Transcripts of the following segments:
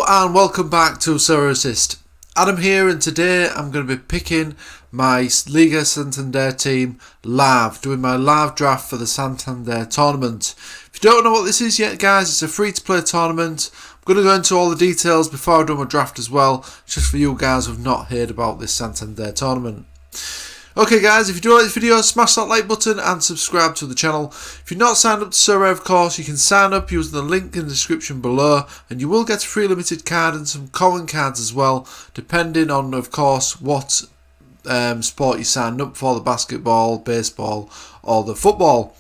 Hello and welcome back to Sorare Assist. Adam here, and today I'm going to be picking my Liga Santander team live, doing my live draft for the Santander tournament. If you don't know what this is yet, guys, it's a free-to-play tournament. I'm going to go into all the details before I do my draft as well, just for you guys who have not heard about this Santander tournament. Okay guys, if you do like this video, smash that like button and subscribe to the channel. If you're not signed up to Sorare, of course, you can sign up using the link in the description below, and you will get a free limited card and some common cards as well, depending on, of course, what sport you signed up for, the basketball, baseball or the football.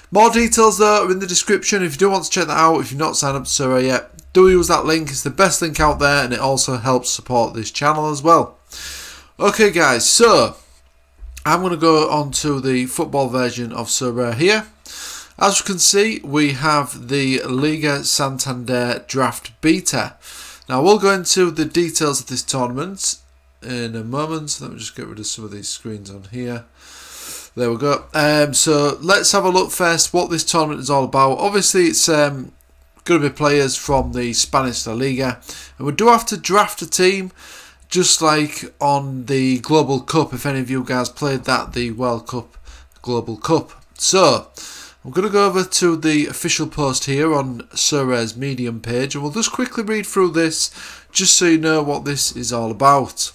More details though are in the description if you do want to check that out. If you're not signed up to Sorare yet, do use that link. It's the best link out there, and it also helps support this channel as well. Okay guys, so I'm going to go on to the football version of Sorare here. As you can see, we have the Liga Santander draft beta. Now we'll go into the details of this tournament in a moment. Let me just get rid of some of these screens on here. There we go. So let's have a look first what this tournament is all about. Obviously it's going to be players from the Spanish Liga, and we do have to draft a team, just like on the Global Cup, if any of you guys played that, the World Cup, Global Cup. So, I'm going to go over to the official post here on Sorare's Medium page, and we'll just quickly read through this, just so you know what this is all about.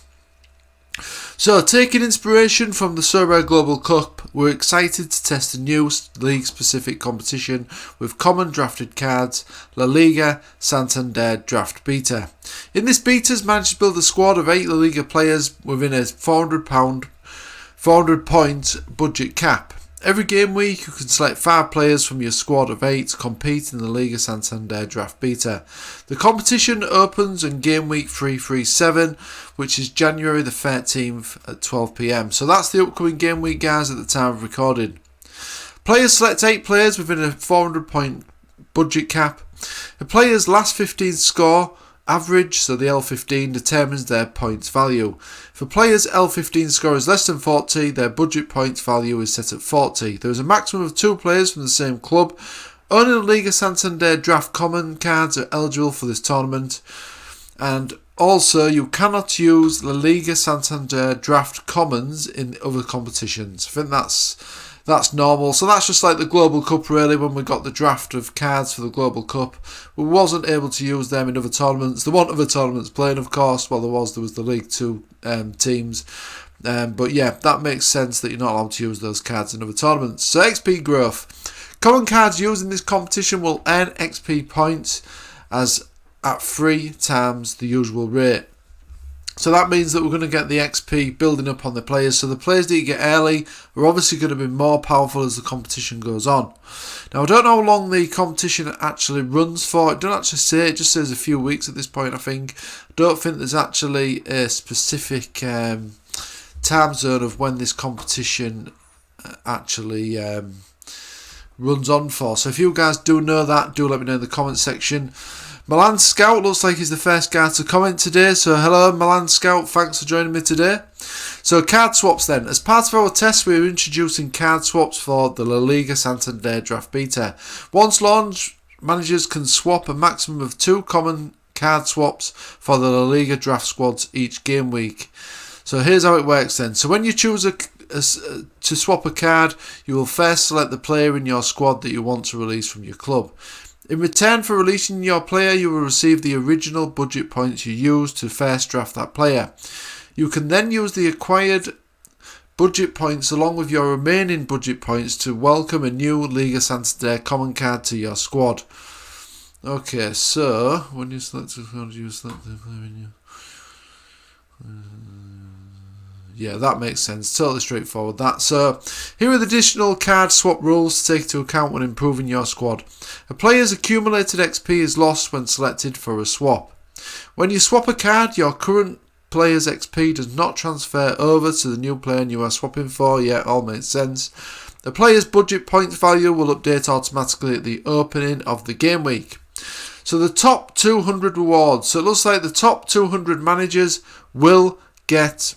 So, taking inspiration from the Sorare Global Cup, we're excited to test a new league-specific competition with common drafted cards, La Liga Santander Draft Beta. In this beta, has managed to build a squad of 8 La Liga players within a £400 point budget cap. Every game week, you can select 5 players from your squad of 8 to compete in the Liga Santander Draft Beta. The competition opens on game week 337, which is January the 13th at 12 PM. So that's the upcoming game week, guys, at the time of recording. Players select 8 players within a 400 point budget cap. A player's last 15 score average, so the L15, determines their points value. If a player's L15 score is less than 40, their budget points value is set at 40. There is a maximum of 2 players from the same club. Only the Liga Santander draft common cards are eligible for this tournament, and also you cannot use the Liga Santander draft commons in other competitions. I think that's normal. So that's just like the Global Cup really. When we got the draft of cards for the Global Cup, we wasn't able to use them in other tournaments. There weren't other tournaments playing, of course. Well, there was the League 2 teams. But yeah, that makes sense that you're not allowed to use those cards in other tournaments. So XP growth. Common cards used in this competition will earn XP points as at 3 times the usual rate. So that means that we're going to get the XP building up on the players. So the players that you get early are obviously going to be more powerful as the competition goes on. Now I don't know how long the competition actually runs for. It doesn't actually say. It just says a few weeks at this point, I think. I don't think there's actually a specific time zone of when this competition actually runs on for. So if you guys do know that, do let me know in the comment section. Milan Scout looks like he's the first guy to comment today. So hello Milan Scout, thanks for joining me today. So card swaps then. As part of our test, we are introducing card swaps for the La Liga Santander Draft Beta. Once launched, managers can swap a maximum of 2 common card swaps for the La Liga draft squads each game week. So here's how it works then. So when you choose to swap a card, you will first select the player in your squad that you want to release from your club. In return for releasing your player, you will receive the original budget points you used to first draft that player. You can then use the acquired budget points along with your remaining budget points to welcome a new Liga Santander common card to your squad. Okay, so when you select a card, you select the player in your... Yeah, that makes sense. Totally straightforward, that. So, here are the additional card swap rules to take into account when improving your squad. A player's accumulated XP is lost when selected for a swap. When you swap a card, your current player's XP does not transfer over to the new player you are swapping for. Yeah, all makes sense. The player's budget points value will update automatically at the opening of the game week. So, the top 200 rewards. So, it looks like the top 200 managers will get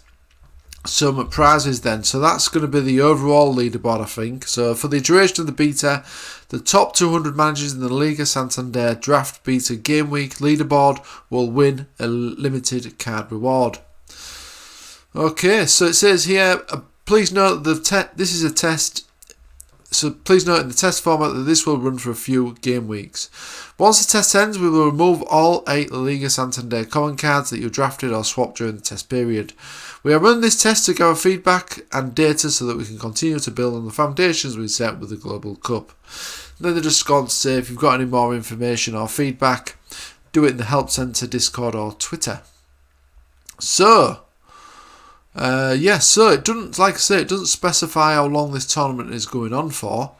some prizes then. So that's going to be the overall leaderboard, I think. So for the duration of the beta, the top 200 managers in the Liga Santander Draft Beta Game Week leaderboard will win a limited card reward. Okay, so it says here, please note this is a test. So please note in the test format that this will run for a few game weeks. Once the test ends, we will remove all 8 Liga Santander common cards that you drafted or swapped during the test period. We are running this test to gather feedback and data so that we can continue to build on the foundations we set with the Global Cup. And then they just go on to say if you've got any more information or feedback, do it in the Help Centre, Discord or Twitter. So, so it doesn't, like I say, it doesn't specify how long this tournament is going on for.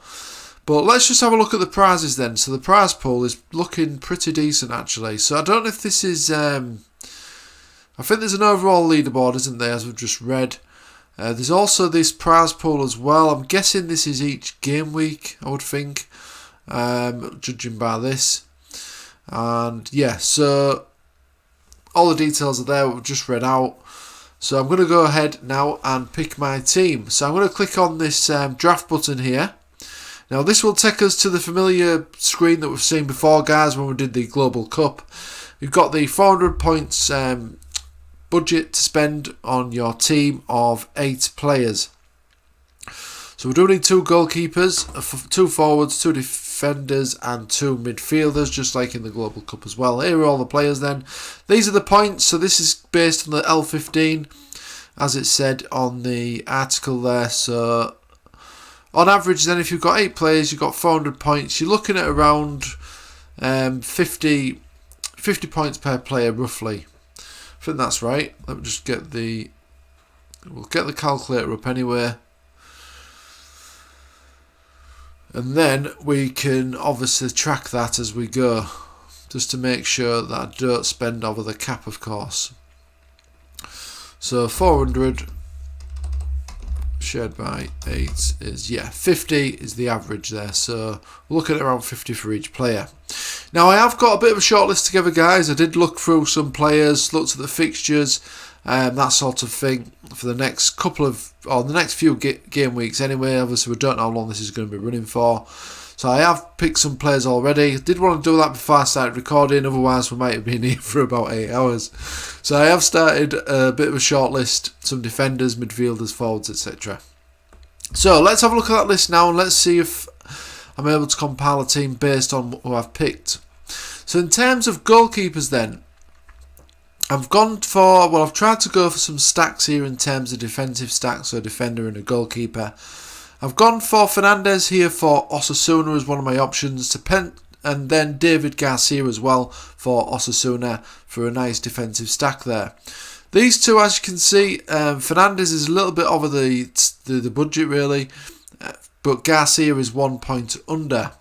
But let's just have a look at the prizes then. So the prize pool is looking pretty decent actually. So I don't know if this is, I think there's an overall leaderboard, isn't there, as we've just read. There's also this prize pool as well. I'm guessing this is each game week, I would think, judging by this. And yeah, so all the details are there, we've just read out. So I'm going to go ahead now and pick my team. So I'm going to click on this draft button here. Now this will take us to the familiar screen that we've seen before, guys, when we did the Global Cup. You've got the 400 points budget to spend on your team of 8 players. So we're doing 2 goalkeepers, 2 forwards, 2 defenders and 2 midfielders, just like in the Global Cup as well. Here are all the players then. These are the points, so this is based on the L15, as it said on the article there. So on average then, if you've got 8 players, you've got 400 points. You're looking at around 50 points per player roughly. I think that's right. Let me just get we'll get the calculator up anyway. And then we can obviously track that as we go, just to make sure that I don't spend over the cap, of course. So 400 shared by 8 is, 50 is the average there. So we'll look at around 50 for each player. Now I have got a bit of a shortlist together, guys. I did look through some players, looked at the fixtures, that sort of thing for the next the next few game weeks anyway. Obviously we don't know how long this is going to be running for. So I have picked some players already. Did want to do that before I started recording, otherwise we might have been here for about 8 hours. So I have started a bit of a shortlist, some defenders, midfielders, forwards, etc. So let's have a look at that list now and let's see if I'm able to compile a team based on who I've picked. So in terms of goalkeepers then, I've tried to go for some stacks here in terms of defensive stacks, so a defender and a goalkeeper. I've gone for Fernandez here for Osasuna as one of my options, and then David Garcia as well for Osasuna for a nice defensive stack there. These two, as you can see, Fernandez is a little bit over the budget really, but Garcia is 1 point under.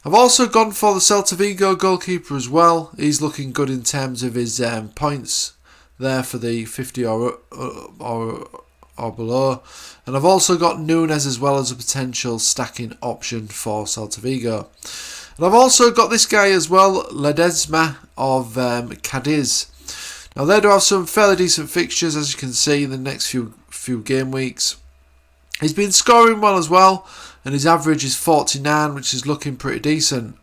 I've also gone for the Celta Vigo goalkeeper as well. He's looking good in terms of his points there for the 50 or below. And I've also got Nunes as well as a potential stacking option for Celta Vigo. And I've also got this guy as well, Ledesma of Cadiz. Now they do have some fairly decent fixtures, as you can see, in the next few game weeks. He's been scoring well as well, and his average is 49, which is looking pretty decent.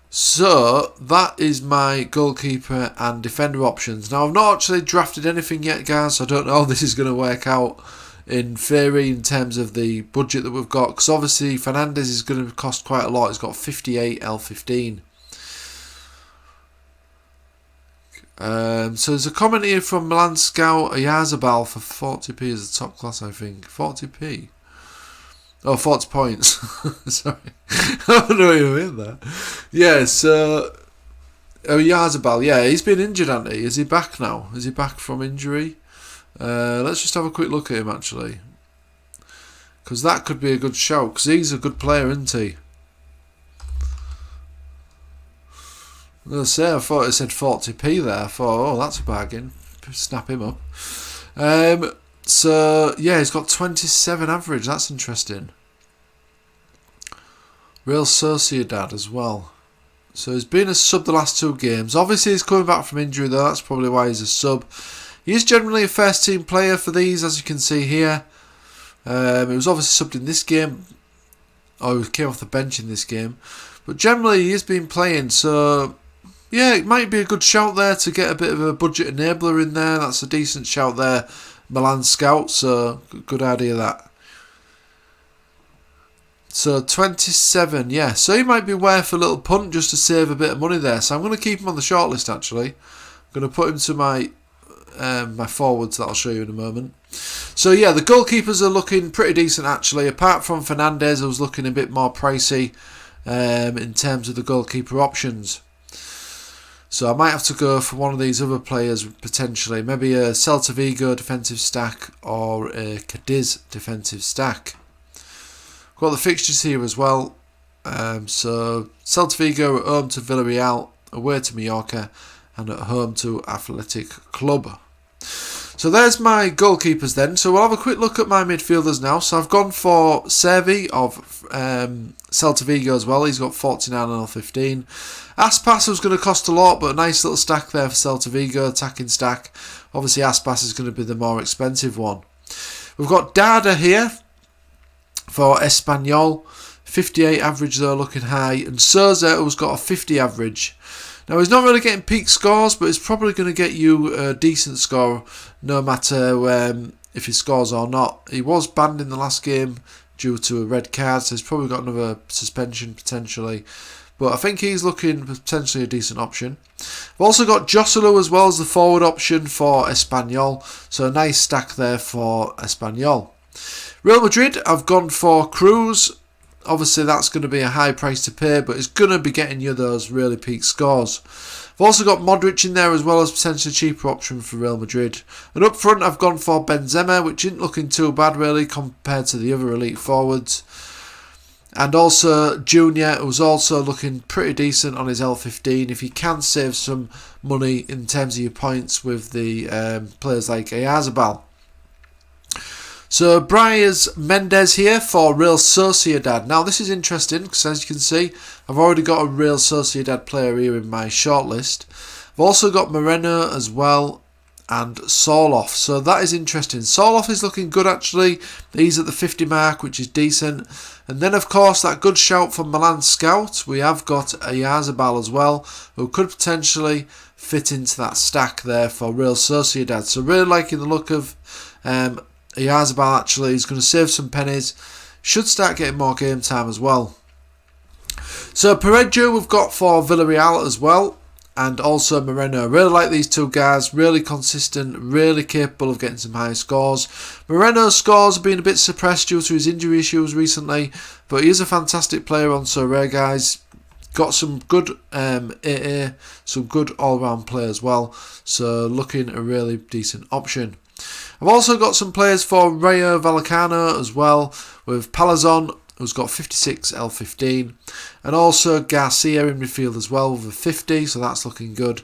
So that is my goalkeeper and defender options. Now I've not actually drafted anything yet, guys, so I don't know how this is going to work out in theory in terms of the budget that we've got, because obviously Fernandez is going to cost quite a lot. He's got 58 L15. So there's a comment here from Milan Scout Ayazabal for 40p as a top class, I think. 40p? Oh, 40 points. Sorry. I don't know what you mean there. Yeah, so Ayazabal, yeah, he's been injured, hasn't he? Is he back now? Is he back from injury? Let's just have a quick look at him, actually. Because that could be a good shout, because he's a good player, isn't he? I thought it said 40p there. I thought, oh, that's a bargain. Snap him up. So, yeah, he's got 27 average. That's interesting. Real Sociedad as well. So he's been a sub the last 2 games. Obviously, he's coming back from injury, though. That's probably why he's a sub. He is generally a first team player for these, as you can see here. He was obviously subbed in this game, or he came off the bench in this game, but generally he has been playing, so yeah, it might be a good shout there to get a bit of a budget enabler in there. That's a decent shout there, Milan Scout, so good idea that. So 27, yeah, so he might be worth a little punt just to save a bit of money there, so I'm going to keep him on the shortlist actually. I'm going to put him to my my forwards that I'll show you in a moment. So yeah, the goalkeepers are looking pretty decent actually, apart from Fernandez, who's looking a bit more pricey in terms of the goalkeeper options. So I might have to go for one of these other players potentially, maybe a Celta Vigo defensive stack or a Cadiz defensive stack. Got the fixtures here as well. So Celta Vigo at home to Villarreal, away to Mallorca, and at home to Athletic Club. So there's my goalkeepers then. So we'll have a quick look at my midfielders now. So I've gone for Servi of Celta Vigo as well. He's got 49 and L15. Aspas was going to cost a lot, but a nice little stack there for Celta Vigo, attacking stack. Obviously Aspas is going to be the more expensive one. We've got Dada here for Espanyol. 58 average though, looking high. And Souza, who's got a 50 average. Now he's not really getting peak scores, but he's probably going to get you a decent score no matter if he scores or not. He was banned in the last game due to a red card, so he's probably got another suspension potentially. But I think he's looking potentially a decent option. I've also got Joselu as well as the forward option for Espanyol, so a nice stack there for Espanyol. Real Madrid, I've gone for Cruz. Obviously that's going to be a high price to pay, but it's going to be getting you those really peak scores. I've also got Modric in there as well as potentially a cheaper option for Real Madrid. And up front I've gone for Benzema, which isn't looking too bad really compared to the other elite forwards. And also Junior, who's also looking pretty decent on his L15. If you can save some money in terms of your points with the players like Oyarzabal. So Bryce Mendes here for Real Sociedad. Now this is interesting because as you can see, I've already got a Real Sociedad player here in my shortlist. I've also got Moreno as well and Soloff. So that is interesting. Soloff is looking good actually. He's at the 50 mark, which is decent. And then of course that good shout from Milan Scout. We have got Oyarzabal as well, who could potentially fit into that stack there for Real Sociedad. So really liking the look of Oyarzabal actually. He's going to save some pennies. Should start getting more game time as well. So Parejo we've got for Villarreal as well. And also Moreno. Really like these two guys. Really consistent. Really capable of getting some high scores. Moreno's scores have been a bit suppressed due to his injury issues recently. But he is a fantastic player on Sorare, guys. Got some good AA. Some good all-round play as well. So looking a really decent option. I've also got some players for Rayo Vallecano as well, with Palazon, who's got 56 L15, and also Garcia in midfield as well with a 50, so that's looking good.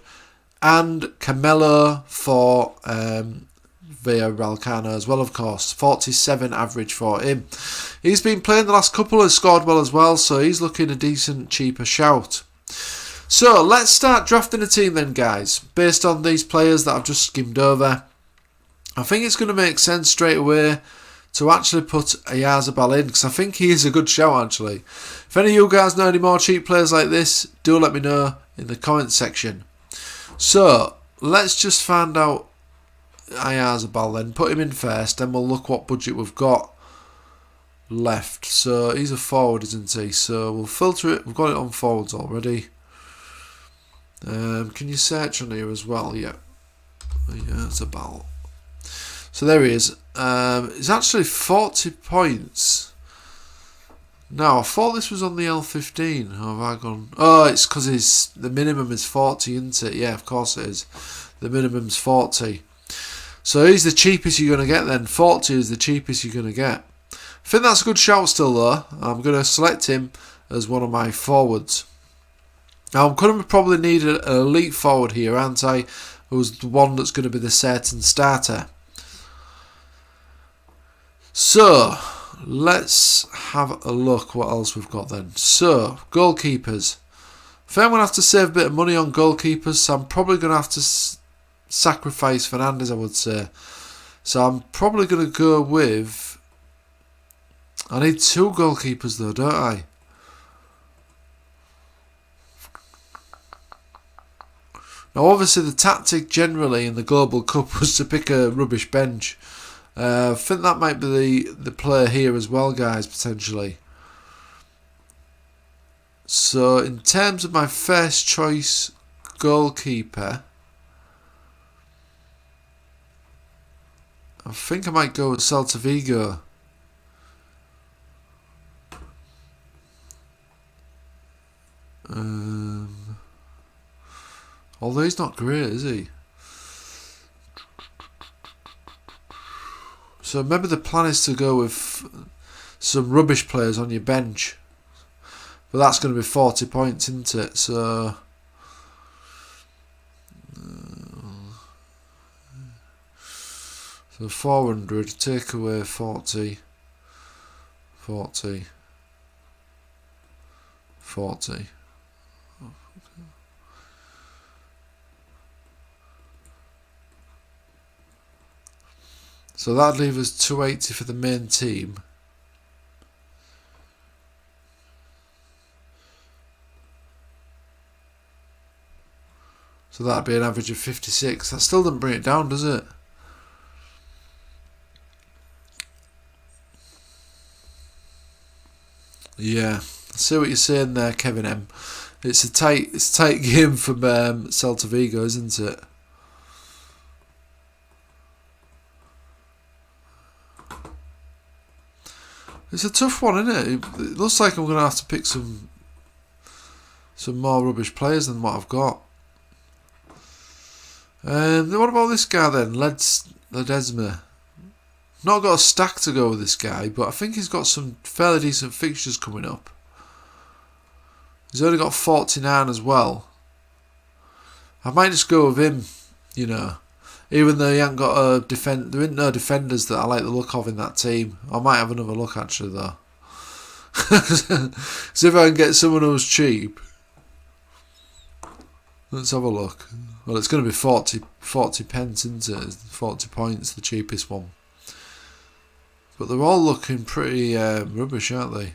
And Camelo for Rayo Vallecano as well, of course, 47 average for him. He's been playing the last couple, has scored well as well, so he's looking a decent, cheaper shout. So let's start drafting a team then, guys, based on these players that I've just skimmed over. I think it's going to make sense straight away to actually put Oyarzabal in, because I think he is a good shout actually. If any of you guys know any more cheap players like this, do let me know in the comment section. So let's just find out Oyarzabal then, put him in first, then we'll look what budget we've got left. So he's a forward, isn't he? So we'll filter it, we've got it on forwards already. Can you search on here as well? Yeah, Oyarzabal. So there he is. It's actually 40 points. No, I thought this was on the L15. Or have I gone? Oh, it's because the minimum is 40, isn't it? Yeah, of course it is. The minimum's 40. So he's the cheapest you're going to get then. 40 is the cheapest you're going to get. I think that's a good shout still though. I'm going to select him as one of my forwards. Now I'm going to probably need an elite forward here, aren't I? Who's the one that's going to be the certain starter. So, let's have a look what else we've got then. So, goalkeepers. I think I'm going to have to save a bit of money on goalkeepers, so I'm probably going to have to sacrifice Fernandes, I would say. So I'm probably going to go with... I need 2 goalkeepers though, don't I? Now obviously the tactic generally in the Global Cup was to pick a rubbish bench. I think that might be the player here as well, guys, potentially. So in terms of my first choice goalkeeper, I think I might go with Celta Vigo. Although he's not great, is he? So maybe the plan is to go with some rubbish players on your bench. But that's going to be 40 points, isn't it? So... So 400, take away 40, 40, 40. So that'd leave us 280 for the main team. So that'd be an average of 56. That still doesn't bring it down, does it? Yeah, I see what you're saying there, Kevin M. It's a tight game from Celta Vigo, isn't it? It's a tough one, isn't it? It looks like I'm going to have to pick some more rubbish players than what I've got. What about this guy then, Ledesma? Not got a stack to go with this guy, but I think he's got some fairly decent fixtures coming up. He's only got 49 as well. I might just go with him, you know. Even though he ain't got there ain't no defenders that I like the look of in that team. I might have another look actually though. So if I can get someone who's cheap. Let's have a look. Well, it's going to be 40 pence, isn't it? 40 points, the cheapest one. But they're all looking pretty rubbish, aren't they?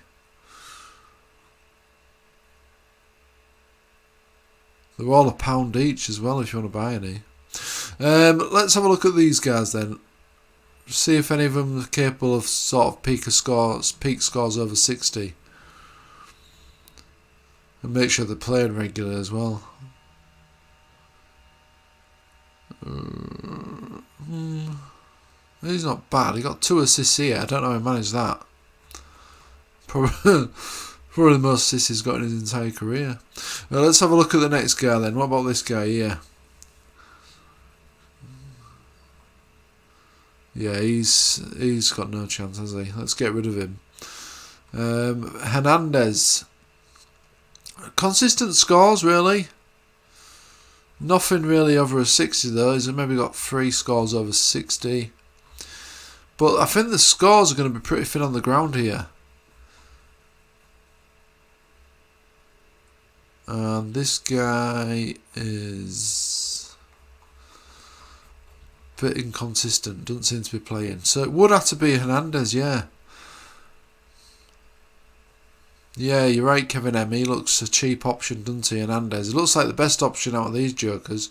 They're all £1 each as well if you want to buy any. Let's have a look at these guys then. See if any of them are capable of sort of peak scores over 60. And make sure they're playing regular as well. He's not bad. He got 2 assists here. I don't know how he managed that. Probably the most assists he's got in his entire career. Well, let's have a look at the next guy then. What about this guy here? Yeah, he's got no chance, has he? Let's get rid of him. Hernandez. Consistent scores, really. Nothing really over a 60 though. He's maybe got 3 scores over 60. But I think the scores are going to be pretty thin on the ground here. And this guy is a bit inconsistent. Doesn't seem to be playing. So it would have to be Hernandez, yeah. Yeah, you're right, Kevin M. He looks a cheap option, doesn't he, Hernandez? It looks like the best option out of these jokers.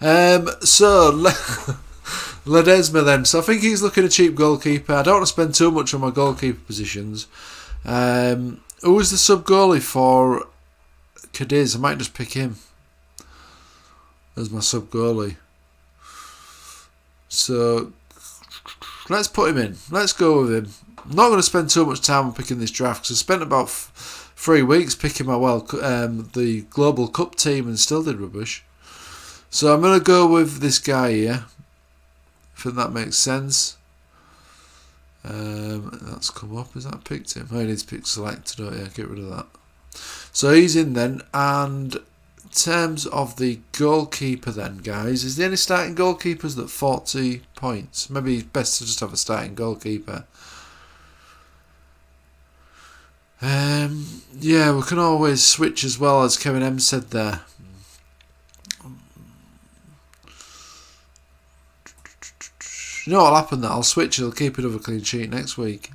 So, Ledesma then. So I think he's looking a cheap goalkeeper. I don't want to spend too much on my goalkeeper positions. Who is the sub-goalie for Cadiz? I might just pick him as my sub-goalie. So, let's put him in. Let's go with him. I'm not going to spend too much time on picking this draft because I spent about 3 weeks picking my the Global Cup team and still did rubbish. So I'm going to go with this guy here. I think that makes sense. That's come up. Is that picked him? Oh, I need to pick select, don't you? Get rid of that. So he's in then. And in terms of the goalkeeper then, guys, is there any starting goalkeepers that 40 points? Maybe it's best to just have a starting goalkeeper. Yeah, we can always switch as well, as Kevin M said there. You know what'll happen there? I'll switch it. I'll keep another clean sheet next week.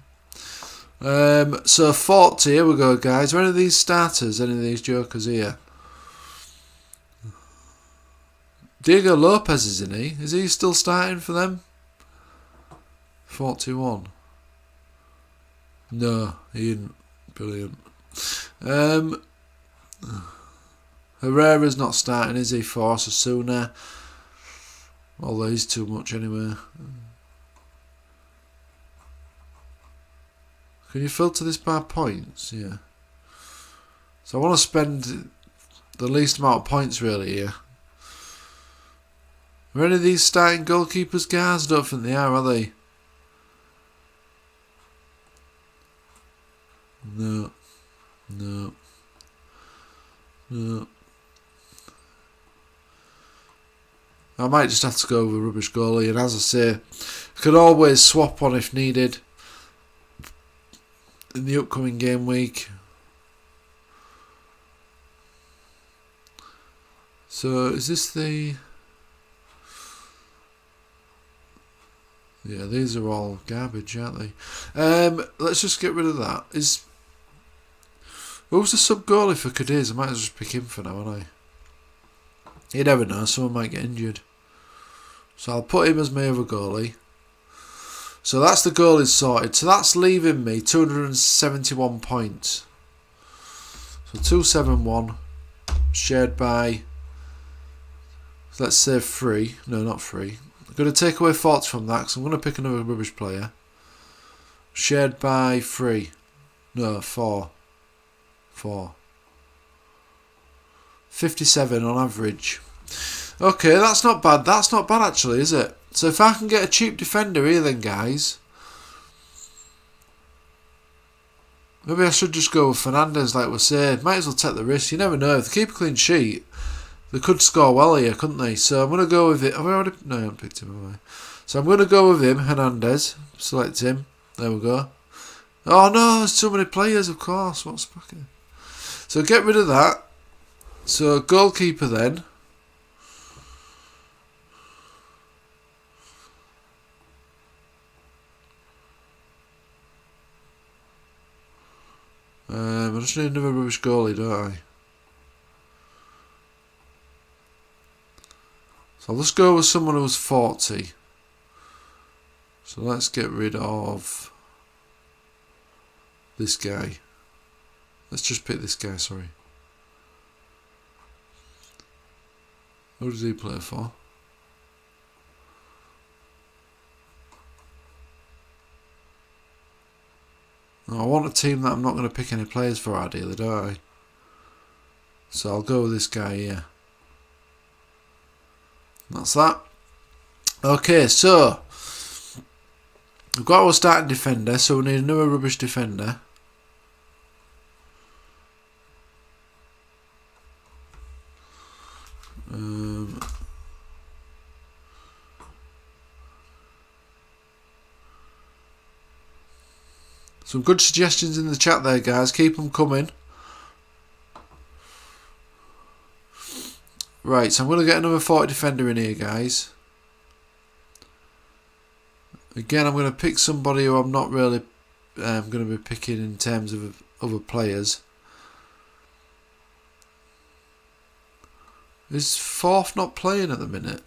So 40, here we go, guys. Are any of these starters, any of these jokers here? Diego Lopez is in he? Is he still starting for them? 41. No, he isn't. Brilliant. Herrera's not starting, is he? For Osasuna. Although he's too much anyway. Can you filter this by points? Yeah. So I want to spend the least amount of points really here. Are any of these starting goalkeepers, guys? I don't think they are they? No. No. No. I might just have to go with a rubbish goalie, and as I say, I could always swap one if needed in the upcoming game week. So is this the... Yeah, these are all garbage, aren't they? Let's just get rid of that. Who's the sub goalie for Cadiz? I might as well just pick him for now, won't I? You never know, someone might get injured. So I'll put him as my other goalie. So that's the goalies sorted. So that's leaving me 271 points. So 271 shared by, let's say 3. No, not 3. I'm going to take away 40 from that because I'm going to pick another rubbish player. Shared by 3. No, 4. 4. 57 on average. Okay, that's not bad. That's not bad actually, is it? So if I can get a cheap defender here then, guys. Maybe I should just go with Fernandez like we said. Might as well take the risk. You never know. If they keep a clean sheet, they could score well here, couldn't they? So I'm going to go with it. Have I already... No, I haven't picked him, have I? So I'm going to go with him, Hernandez. Select him. There we go. Oh no, there's too many players, of course. What's back here? So get rid of that. So goalkeeper then. I just need another rubbish goalie, don't I? So let's go with someone who's 40. So let's get rid of this guy. Let's just pick this guy, sorry. Who does he play for? I want a team that I'm not going to pick any players for ideally, don't I? So I'll go with this guy here. That's that. Okay, so we've got our starting defender, so we need another rubbish defender. Some good suggestions in the chat there, guys. Keep them coming. Right, so I'm going to get another 40 defender in here, guys. Again, I'm going to pick somebody who I'm not really going to be picking in terms of other players. Is Fourth not playing at the minute?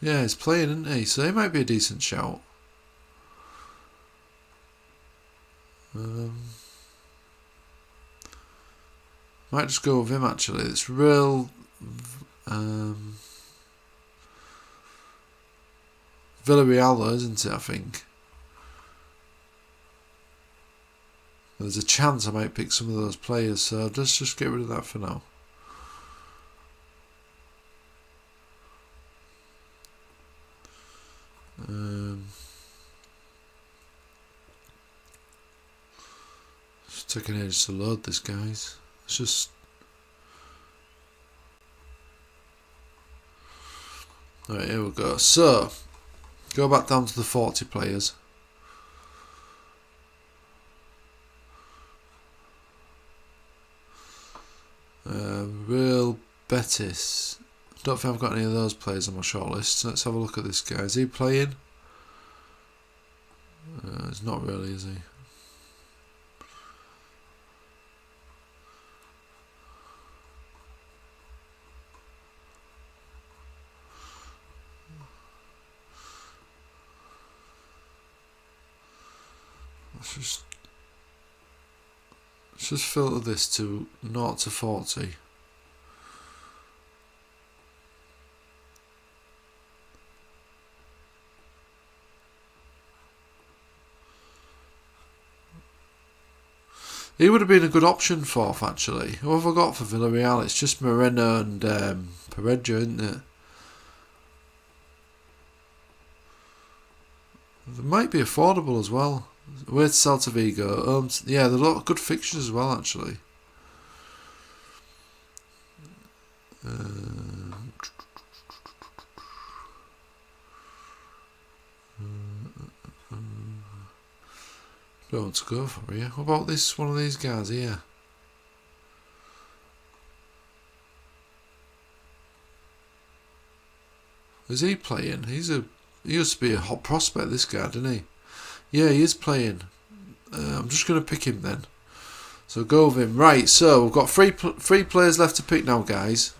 Yeah, he's playing, isn't he? So he might be a decent shout. Might just go with him actually. It's real Villarreal though, isn't it, I think. There's a chance I might pick some of those players, so let's just get rid of that for now. It's taking ages to load this, guys. It's just... Right, here we go. So, go back down to the 40 players. Real Betis. Don't think I've got any of those players on my shortlist. So let's have a look at this guy. Is he playing? It's not really, is he? Let's just filter this to 0 to 40. He would have been a good option fourth, actually. Who have I got for Villarreal? It's just Moreno and Pereira, isn't it? They might be affordable as well. Away to Celta Vigo. Yeah, they're a lot of good fixtures as well, actually. Don't know what to go for here. What about this one of these guys here? Is he playing? He used to be a hot prospect, this guy, didn't he? Yeah, he is playing. I'm just going to pick him then. So go with him. Right, so we've got three players left to pick now, guys.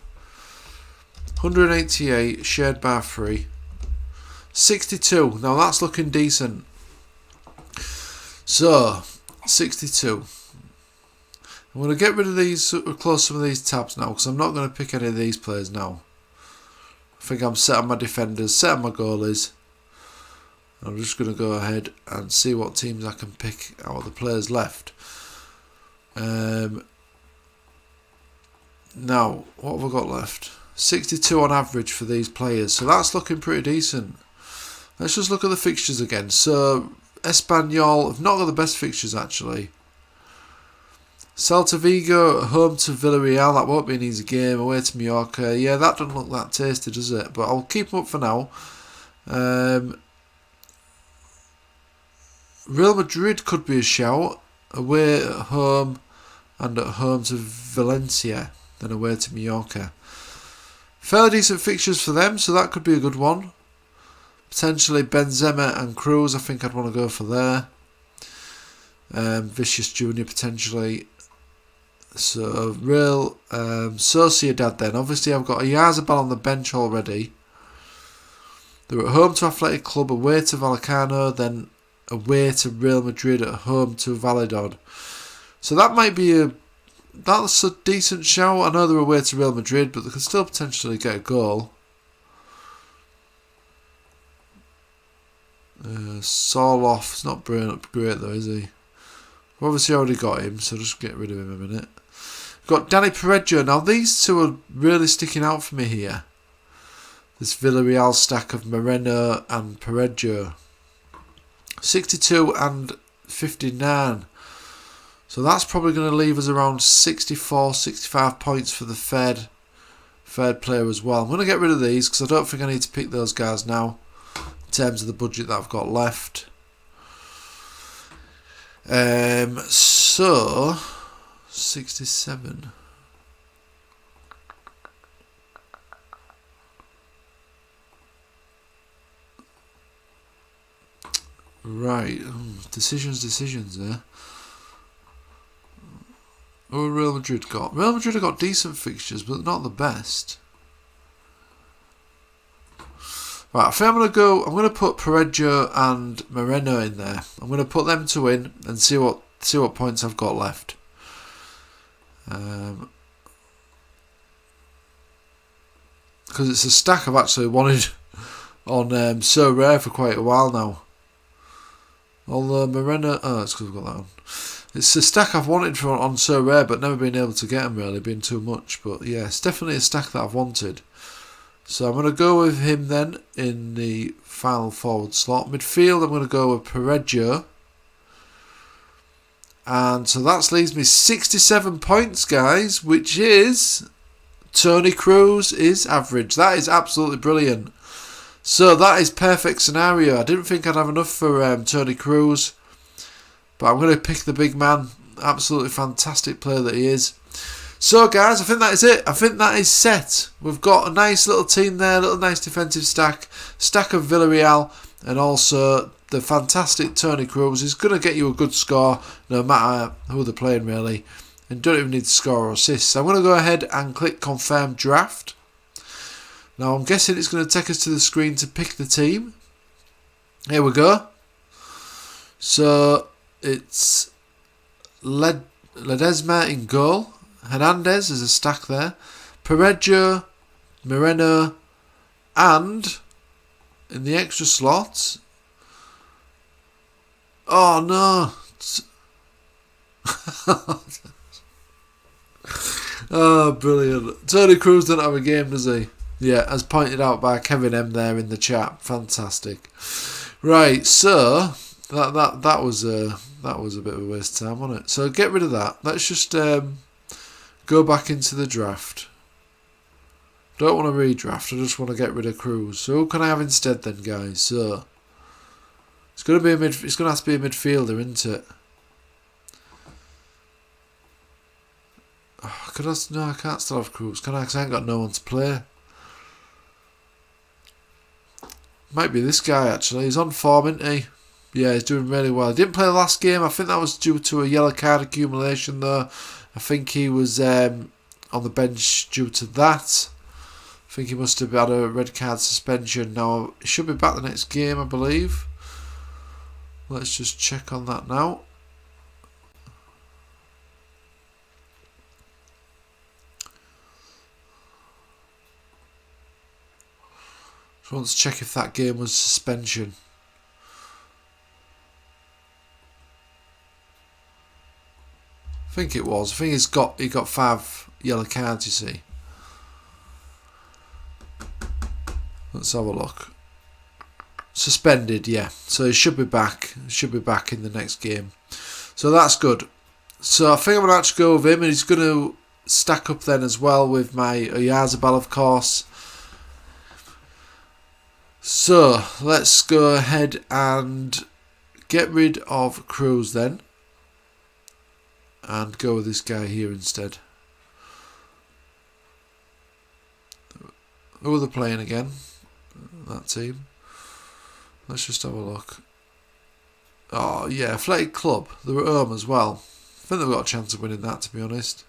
188 shared by 3. 62. Now that's looking decent. So 62. I'm going to get rid of these, close some of these tabs now, because I'm not going to pick any of these players now. I think I'm set on my defenders, set on my goalies. I'm just going to go ahead and see what teams I can pick out of the players left. Now, what have I got left? 62 on average for these players, so that's looking pretty decent. Let's just look at the fixtures again. So, Espanyol have not got the best fixtures, actually. Celta Vigo home to Villarreal, that won't be an easy game. Away to Mallorca, yeah, that doesn't look that tasty, does it? But I'll keep them up for now. Real Madrid could be a shout. Away at home and at home to Valencia, then away to Mallorca. Fairly decent fixtures for them, so that could be a good one. Potentially Benzema and Cruz, I think I'd want to go for there. Vicious Jr. potentially. So, Real Sociedad then. Obviously, I've got Oyarzabal on the bench already. They're at home to Athletic Club, away to Vallecano, then away to Real Madrid, at home to Valladolid. So that might be that's a decent shout. I know they're away to Real Madrid, but they could still potentially get a goal. Sorloff's not great though, is he? We've obviously already got him, so just get rid of him a minute. We've got Danny Pereira. Now these two are really sticking out for me here. This Villarreal stack of Moreno and Pereira. 62 and 59. So that's probably going to leave us around 64, 65 points for the third player as well. I'm going to get rid of these because I don't think I need to pick those guys now in terms of the budget that I've got left. So 67. Right, decisions there. What have Real Madrid got? Real Madrid have got decent fixtures, but not the best. Right, I think I'm going to put Pereira and Moreno in there. I'm going to put them two in and see what points I've got left. Because it's a stack I've actually wanted on Sorare for quite a while now. Although Moreno, it's because I've got that on. It's a stack I've wanted for on Sorare, but never been able to get them really, been too much. But yeah, it's definitely a stack that I've wanted. So I'm going to go with him then in the final forward slot. Midfield, I'm going to go with Pereira. And so that leaves me 67 points, guys, which is Toni Kroos is average. That is absolutely brilliant. So that is perfect scenario. I didn't think I'd have enough for Toni Kroos, but I'm going to pick the big man. Absolutely fantastic player that he is. So guys, I think that is it. I think that is set. We've got a nice little team there, little nice defensive stack of Villarreal, and also the fantastic Tony Cruz is going to get you a good score no matter who they're playing really, and don't even need to score or assist. So I'm going to go ahead and click confirm draft. Now I'm guessing it's going to take us to the screen to pick the team. Here we go. So it's Ledesma in goal. Hernandez is a stack there. Parejo, Moreno, and in the extra slot. Oh no! Oh, brilliant. Tony Cruz doesn't have a game, does he? Yeah, as pointed out by Kevin M there in the chat. Fantastic. Right, so that was a bit of a waste of time, wasn't it? So get rid of that. Let's just go back into the draft. Don't want to redraft. I just want to get rid of Cruz. So who can I have instead then, guys? So it's going to be it's going to have to be a midfielder, isn't it? Oh, no, I can't still have Cruz, can I? Because I ain't got no one to play. Might be this guy actually. He's on form, isn't he? Yeah, he's doing really well. He didn't play the last game. I think that was due to a yellow card accumulation though. I think he was on the bench due to that. I think he must have had a red card suspension. Now, he should be back the next game, I believe. Let's just check on that now. Just want to check if that game was suspension. I think it was. I think he got 5 yellow cards, you see. Let's have a look. Suspended, yeah. So he should be back. He should be back in the next game. So that's good. So I think I'm going to actually go with him, and he's going to stack up then as well with my Oyarzabal, of course. So let's go ahead and get rid of Cruz then, and go with this guy here instead. Who are they playing again? That team. Let's just have a look. Oh yeah, Athletic Club. They were at home as well. I think they've got a chance of winning that, to be honest.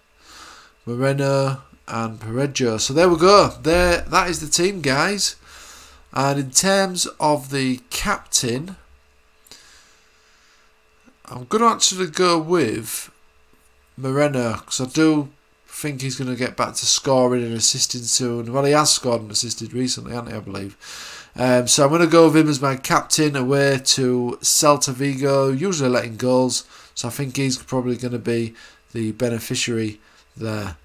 Moreno and Parejo. So there we go. That is the team, guys. And in terms of the captain, I'm going to actually go with Moreno, because I do think he's going to get back to scoring and assisting soon. Well, he has scored and assisted recently, hasn't he, I believe. So I'm going to go with him as my captain away to Celta Vigo, usually letting goals. So I think he's probably going to be the beneficiary there.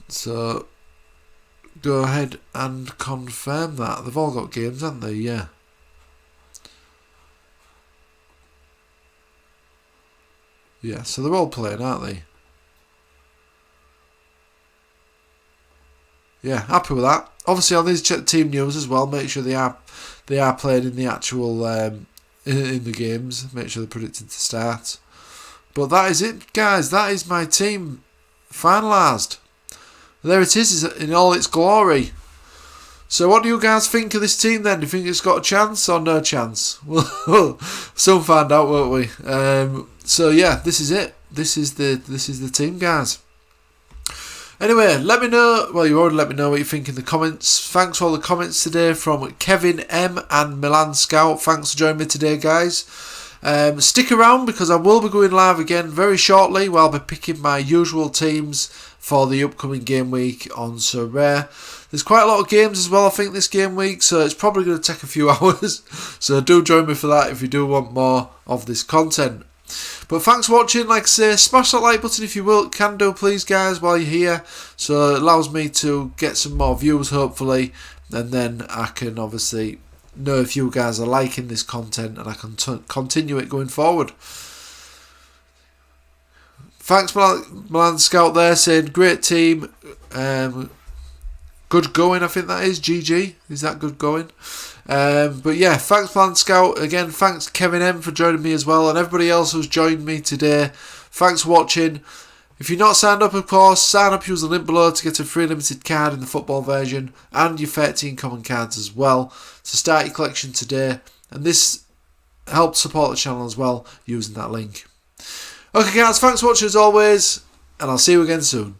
So go ahead and confirm that. They've all got games, haven't they? Yeah. Yeah, so they're all playing, aren't they? Yeah, happy with that. Obviously, I'll need to check the team news as well. Make sure they are playing in the actual in the games. Make sure they're predicted to start. But that is it, guys. That is my team finalised. There it is in all its glory. So what do you guys think of this team then? Do you think it's got a chance or no chance? We'll soon find out, won't we? So yeah, this is it. This is the team, guys. Anyway, let me know. Well, you already let me know what you think in the comments. Thanks for all the comments today from Kevin M and Milan Scout. Thanks for joining me today, guys. Stick around because I will be going live again very shortly where I'll be picking my usual teams for the upcoming game week on Sorare. There's quite a lot of games as well, I think, this game week, so it's probably going to take a few hours. So do join me for that if you do want more of this content. But thanks for watching. Like I say, smash that like button if you can do, please, guys, while you're here. So it allows me to get some more views, hopefully, and then I can obviously know if you guys are liking this content and I can continue it going forward. Thanks, Milan Scout there, saying great team. Good going, I think that is. GG. Is that good going? But yeah, thanks, Milan Scout. Again, thanks, Kevin M, for joining me as well, and everybody else who's joined me today. Thanks for watching. If you're not signed up, of course, sign up, use the link below to get a free limited card in the football version and your 13 common cards as well. So start your collection today, and this helps support the channel as well using that link. Okay guys, thanks for watching as always, and I'll see you again soon.